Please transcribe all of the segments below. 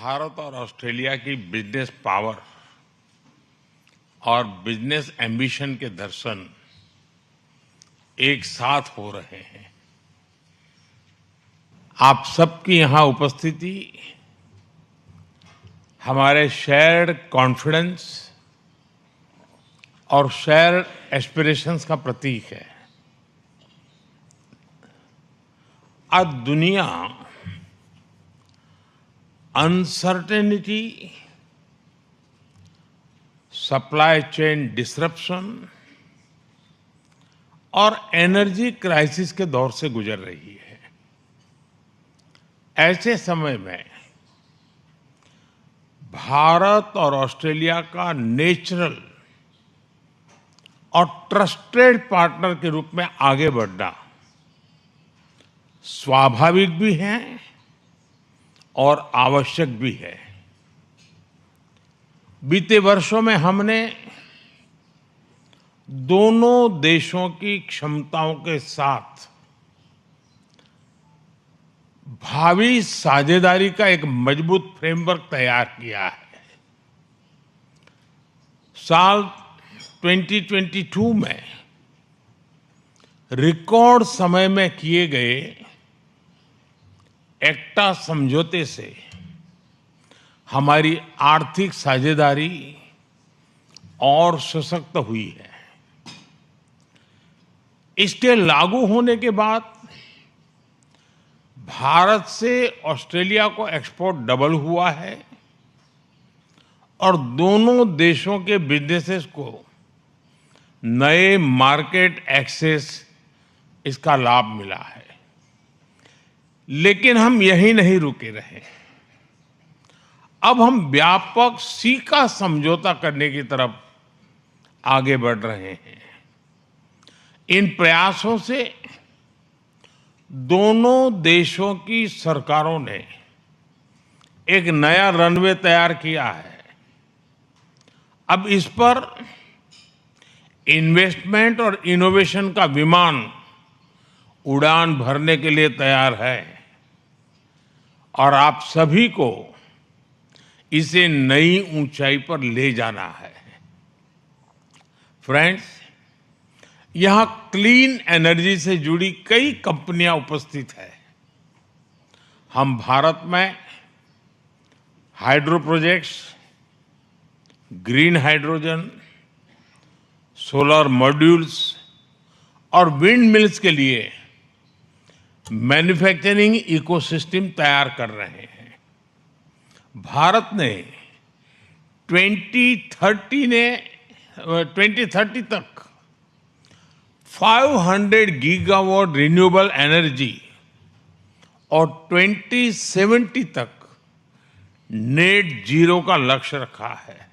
भारत और ऑस्ट्रेलिया की business power और बिजनेस एम्बिशन के दर्शन एक साथ हो रहे हैं। आप सबकी यहां उपस्थिति हमारे शेयर्ड कॉन्फिडेंस और शेयर्ड एस्पिरेशंस का प्रतीक है। आज दुनिया अनसर्टेनिटी, सप्लाई चेन डिसरप्शन और एनर्जी क्राइसिस के दौर से गुजर रही है। ऐसे समय में भारत और ऑस्ट्रेलिया का नेचुरल और ट्रस्टेड पार्टनर के रूप में आगे बढ़ना स्वाभाविक भी है और आवश्यक भी है। बीते वर्षों में हमने दोनों देशों की क्षमताओं के साथ भावी साझेदारी का एक मजबूत फ्रेमवर्क तैयार किया है। साल 2022 में रिकॉर्ड समय में किए गए एक्टा समझौते से हमारी आर्थिक साझेदारी और सशक्त हुई है। इसके लागू होने के बाद भारत से ऑस्ट्रेलिया को एक्सपोर्ट डबल हुआ है और दोनों देशों के बिजनेसेस को नए मार्केट एक्सेस इसका लाभ मिला है। लेकिन हम यहीं नहीं रुके रहे। अब हम व्यापक सीका समझौता करने की तरफ आगे बढ़ रहे हैं। इन प्रयासों से दोनों देशों की सरकारों ने एक नया रनवे तैयार किया है। अब इस पर इन्वेस्टमेंट और इनोवेशन का विमान उड़ान भरने के लिए तैयार है और आप सभी को इसे नई ऊंचाई पर ले जाना है। फ्रेंड्स, यहां क्लीन एनर्जी से जुड़ी कई कंपनियां उपस्थित है। हम भारत में hydro projects, green hydrogen, solar modules और विंड मिल्स के लिए मैन्युफैक्चरिंग इकोसिस्टम तैयार कर रहे हैं। भारत ने 2030 तक 500 गीगावाट रिन्यूएबल एनर्जी और 2070 तक नेट जीरो का लक्ष्य रखा है।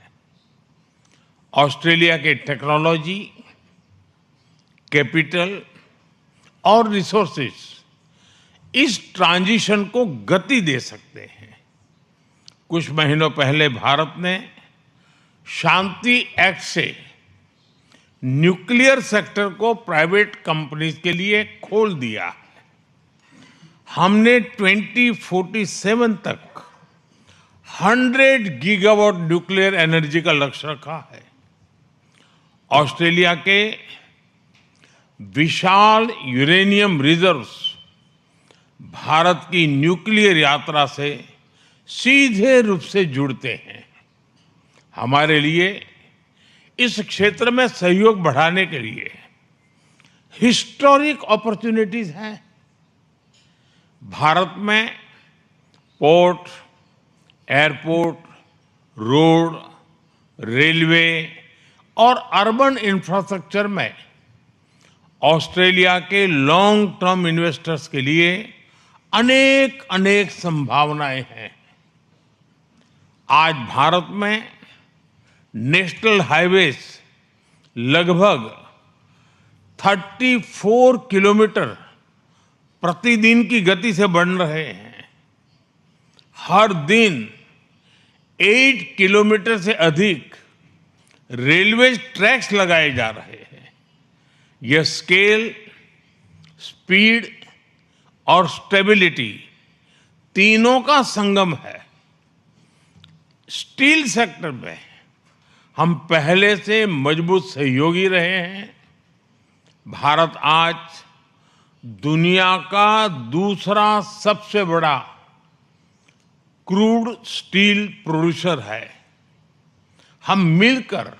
ऑस्ट्रेलिया के टेक्नोलॉजी, कैपिटल और रिसोर्सेज इस ट्रांजिशन को गति दे सकते हैं। कुछ महीनों पहले भारत ने शांति एक्ट से न्यूक्लियर सेक्टर को प्राइवेट कंपनीज के लिए खोल दिया है। हमने 2047 तक 100 गीगावाट न्यूक्लियर एनर्जी का लक्ष्य रखा है। ऑस्ट्रेलिया के विशाल यूरेनियम रिजर्व्स भारत की न्यूक्लियर यात्रा से सीधे रूप से जुड़ते हैं। हमारे लिए इस क्षेत्र में सहयोग बढ़ाने के लिए हिस्टोरिक अपॉर्चुनिटीज हैं। भारत में पोर्ट, एयरपोर्ट, रोड, रेलवे और अर्बन इंफ्रास्ट्रक्चर में ऑस्ट्रेलिया के लॉन्ग टर्म इन्वेस्टर्स के लिए अनेक अनेक संभावनाएं हैं। आज भारत में नेशनल हाईवेज लगभग 34 किलोमीटर प्रतिदिन की गति से बढ़ रहे हैं। हर दिन 8 किलोमीटर से अधिक रेलवे ट्रैक्स लगाए जा रहे हैं। यह स्केल, स्पीड और स्टेबिलिटी तीनों का संगम है। स्टील सेक्टर में हम पहले से मजबूत सहयोगी रहे हैं। भारत आज दुनिया का दूसरा सबसे बड़ा क्रूड स्टील प्रोड्यूसर है। हम मिलकर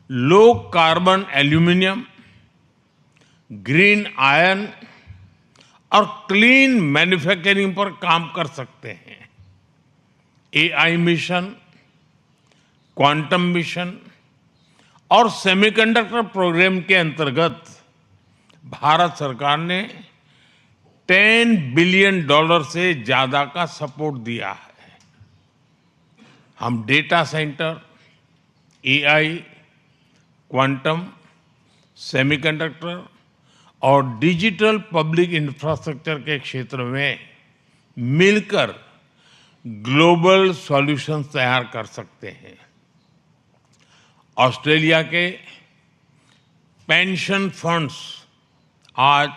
low carbon aluminium, green iron और क्लीन मैन्युफैक्चरिंग पर काम कर सकते हैं। एआई मिशन, क्वांटम मिशन और सेमीकंडक्टर प्रोग्राम के अंतर्गत भारत सरकार ने $10 बिलियन से ज्यादा का सपोर्ट दिया है। हम data centre, AI, quantum, semiconductor और डिजिटल पब्लिक इंफ्रास्ट्रक्चर के क्षेत्र में मिलकर ग्लोबल सॉल्यूशंस तैयार कर सकते हैं। ऑस्ट्रेलिया के पेंशन फंड्स आज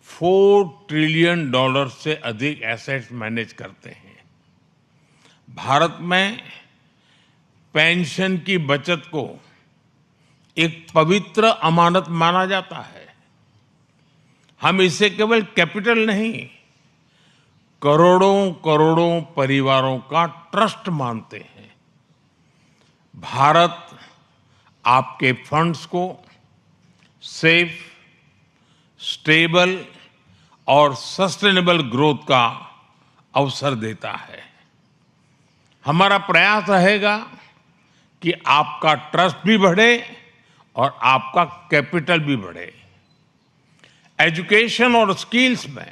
$4 ट्रिलियन से अधिक एसेट्स मैनेज करते हैं। भारत में पेंशन की बचत को एक पवित्र अमानत माना जाता है। हम इसे केवल कैपिटल नहीं, करोड़ों करोड़ों परिवारों का ट्रस्ट मानते हैं। भारत आपके फंड्स को सेफ, स्टेबल और सस्टेनेबल ग्रोथ का अवसर देता है। हमारा प्रयास रहेगा कि आपका ट्रस्ट भी बढ़े और आपका कैपिटल भी बढ़े। एजुकेशन और स्किल्स में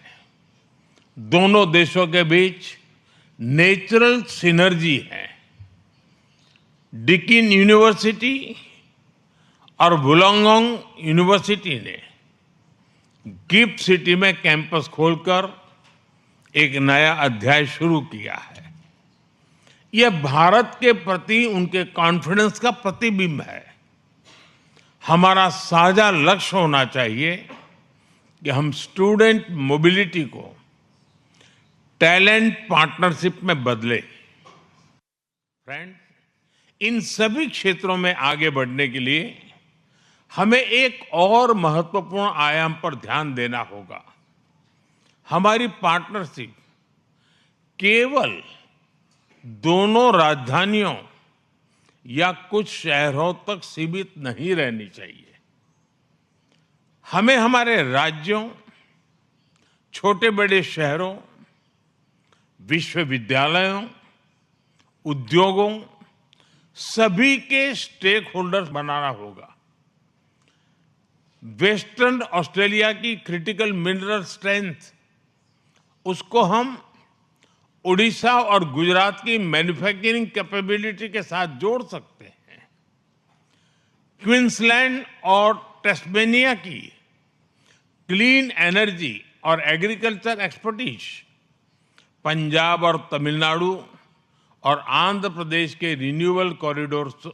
दोनों देशों के बीच नेचुरल सिनर्जी है। डिकिन यूनिवर्सिटी और वुलंगडोंग यूनिवर्सिटी ने गिफ्ट सिटी में कैंपस खोलकर एक नया अध्याय शुरू किया है। यह भारत के प्रति उनके कॉन्फिडेंस का प्रतिबिंब है। हमारा साझा लक्ष्य होना चाहिए कि हम स्टूडेंट मोबिलिटी को टैलेंट पार्टनरशिप में बदले। फ्रेंड, इन सभी क्षेत्रों में आगे बढ़ने के लिए हमें एक और महत्वपूर्ण आयाम पर ध्यान देना होगा। हमारी पार्टनरशिप केवल दोनों राजधानियों या कुछ शहरों तक सीमित नहीं रहनी चाहिए। हमें हमारे राज्यों, छोटे बड़े शहरों, विश्वविद्यालयों, उद्योगों, सभी के स्टेक होल्डर्स बनाना होगा। वेस्टर्न ऑस्ट्रेलिया की क्रिटिकल मिनरल स्ट्रेंथ, उसको हम उड़ीसा और गुजरात की मैन्युफैक्चरिंग कैपेबिलिटी के साथ जोड़ सकते हैं। क्वींसलैंड और टेस्मेनिया की क्लीन एनर्जी और एग्रीकल्चर एक्सपर्टीज, पंजाब और तमिलनाडु और आंध्र प्रदेश के रिन्यूएबल कॉरिडोर्स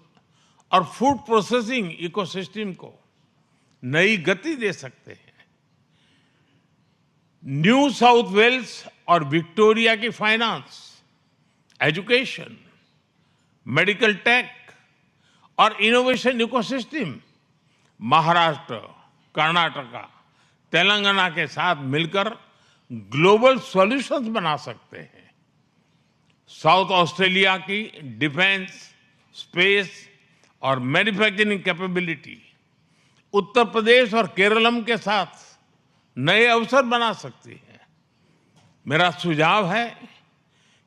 और फूड प्रोसेसिंग इकोसिस्टम को नई गति दे सकते हैं। न्यू साउथ वेल्स और विक्टोरिया की फाइनेंस, एजुकेशन, मेडिकल टेक और इनोवेशन इकोसिस्टम महाराष्ट्र, कर्नाटका, तेलंगाना के साथ मिलकर ग्लोबल सॉल्यूशंस बना सकते हैं। साउथ ऑस्ट्रेलिया की डिफेंस, स्पेस और मैन्युफैक्चरिंग कैपेबिलिटी उत्तर प्रदेश और केरलम के साथ नए अवसर बना सकती है। मेरा सुझाव है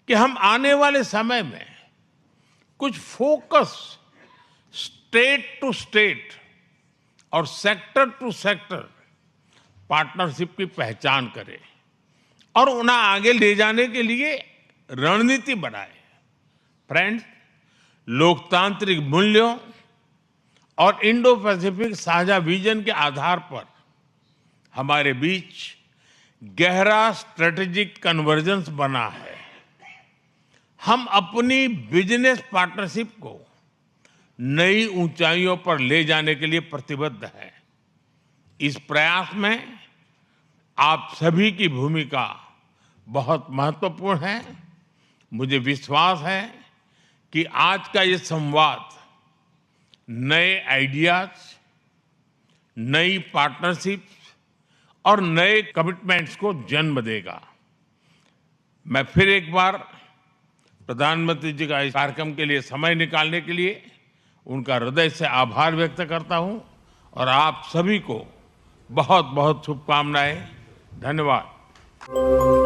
कि हम आने वाले समय में कुछ फोकस स्टेट टू स्टेट और सेक्टर टू सेक्टर पार्टनरशिप की पहचान करें और उन्हें आगे ले जाने के लिए रणनीति बनाए। फ्रेंड्स, लोकतांत्रिक मूल्यों और इंडो पैसिफिक साझा विजन के आधार पर हमारे बीच गहरा स्ट्रेटेजिक कन्वर्जेंस बना है। हम अपनी बिजनेस पार्टनरशिप को नई ऊंचाइयों पर ले जाने के लिए प्रतिबद्ध हैं। इस प्रयास में आप सभी की भूमिका बहुत महत्वपूर्ण है। मुझे विश्वास है कि आज का ये संवाद नए आइडियाज, नई पार्टनरशिप्स और नए कमिटमेंट्स को जन्म देगा। मैं फिर एक बार प्रधानमंत्री जी का इस कार्यक्रम के लिए समय निकालने के लिए उनका हृदय से आभार व्यक्त करता हूं और आप सभी को बहुत बहुत शुभकामनाएं। धन्यवाद।